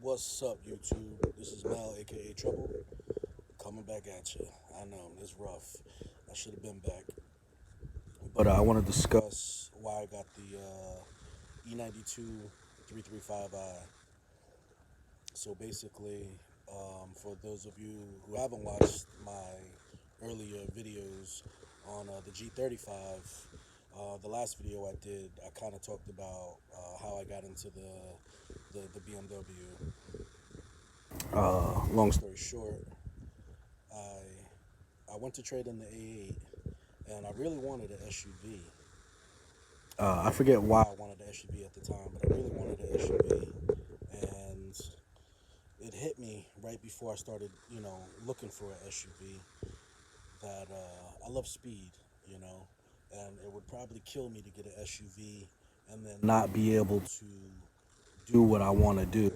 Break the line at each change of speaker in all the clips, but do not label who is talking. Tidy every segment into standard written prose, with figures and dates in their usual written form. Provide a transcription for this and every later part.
What's up, YouTube? This is Mel, aka Trouble, coming back at you. I know it's rough. I should have been back, but I want to discuss why I got the E92 335i. So basically, for those of you who haven't watched my earlier videos on the G35, the last video I did, I kind of talked about how I got into the BMW. Long story short, I went to trade in the A8, and I really wanted an SUV. I forget why I wanted an SUV at the time, but I really wanted an SUV, and it hit me right before I started, looking for an SUV that I love speed, you know, and it would probably kill me to get an SUV and then not be able to do what I want to do.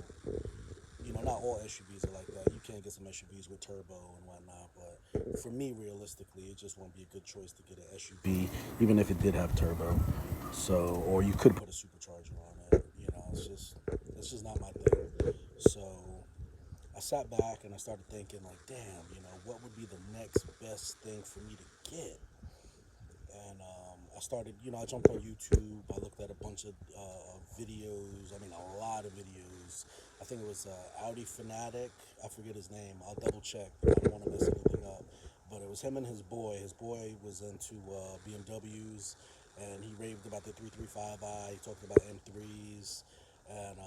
Not all SUVs are like that. You can't get some SUVs with turbo and whatnot, but for me, realistically, it just won't be a good choice to get an SUV, even if it did have turbo. So, or you could put a supercharger on it. It's just not my thing. So, I sat back and I started thinking, like, damn, what would be the next best thing for me to get? And I started, I jumped on YouTube. I looked at a bunch of videos. I mean, a lot of videos. I think it was Audi Fanatic. I forget his name. I'll double check. I don't want to mess anything up. But it was him and his boy. His boy was into BMWs, and he raved about the 335i. He talked about M3s. And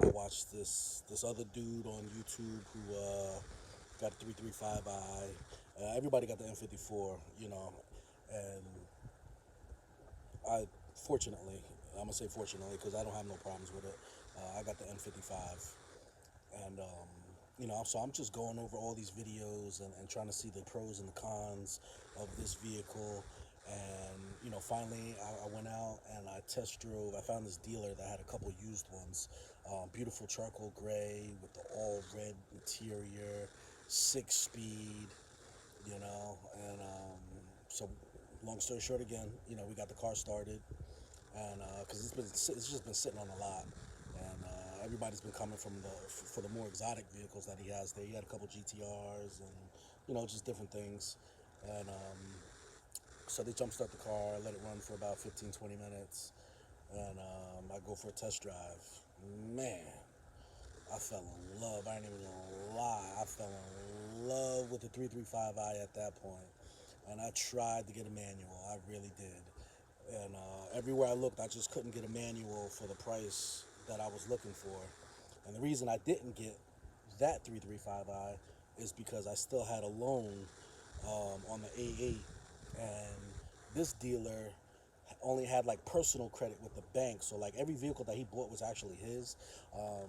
I watched this other dude on YouTube who got a 335i. Everybody got the M54, and I fortunately, I'm gonna say fortunately because I don't have no problems with it. I got the M55, and so I'm just going over all these videos and trying to see the pros and the cons of this vehicle. And finally, I went out and I test drove. I found this dealer that had a couple used ones, beautiful charcoal gray with the all red interior, 6 speed, and so long story short, again, we got the car started, and because it's just been sitting on a lot, and everybody's been coming from for the more exotic vehicles that he has there. He had a couple GTRs and just different things, and so they jumpstart the car, let it run for about 15, 20 minutes, and I go for a test drive. Man, I fell in love. I ain't even gonna lie. I fell in love with the 335i at that point. And I tried to get a manual. I really did. And everywhere I looked, I just couldn't get a manual for the price that I was looking for. And the reason I didn't get that 335i is because I still had a loan on the A8, and this dealer only had like personal credit with the bank. So like every vehicle that he bought was actually his.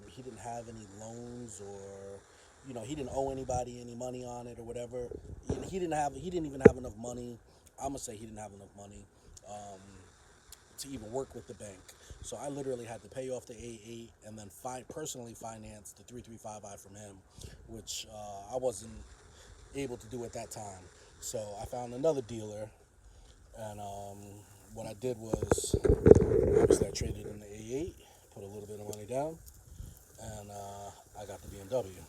He didn't have any loans, or he didn't owe anybody any money on it or whatever. He didn't even have enough money. I'm gonna say he didn't have enough money to even work with the bank. So I literally had to pay off the A8 and then personally finance the 335i from him, which I wasn't able to do at that time. So I found another dealer, and what I did was, obviously I traded in the A8, put a little bit of money down, and I got the BMW.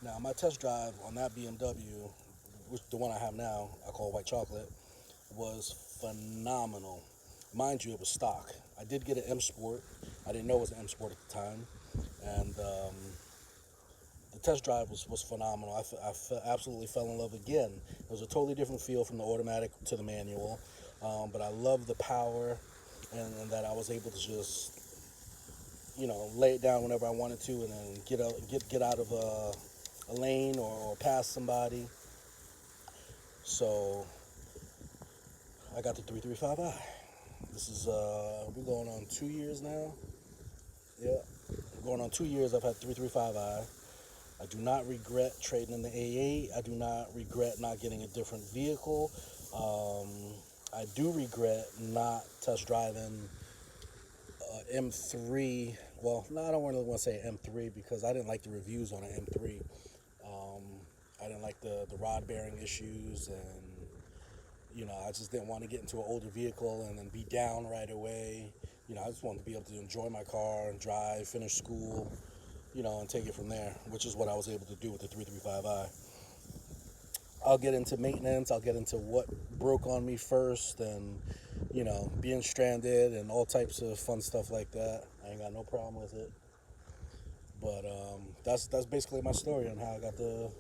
Now my test drive on that BMW, which the one I have now, I call white chocolate, was phenomenal. Mind you, it was stock. I did get an M Sport. I didn't know it was an M Sport at the time, and the test drive was phenomenal. Absolutely fell in love again. It was a totally different feel from the automatic to the manual, but I loved the power, and that I was able to just lay it down whenever I wanted to, and then get out of a lane, or pass somebody. So I got the 335i. This is we're going on 2 years now. Yeah, we're going on 2 years. I've had 335i. I do not regret trading in the A8. I do not regret not getting a different vehicle. I do regret not test driving M3. Well, no, I don't really want to say M3 because I didn't like the reviews on an M3. Um, I didn't like the rod bearing issues, and I just didn't want to get into an older vehicle and then be down right away. I just wanted to be able to enjoy my car and drive, finish school. you know, and take it from there, which is what I was able to do with the 335i. I'll get into maintenance. I'll get into what broke on me first, and you know, being stranded and all types of fun stuff like that. I ain't got no problem with it. But that's basically my story on how I got the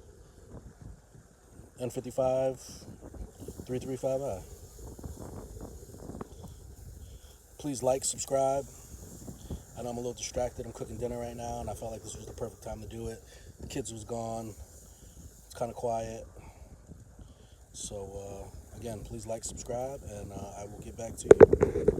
N55 335i. Please like, subscribe. I know I'm a little distracted. I'm cooking dinner right now, and I felt like this was the perfect time to do it. The kids was gone. It's kind of quiet. So, again, please like, subscribe, and I will get back to you.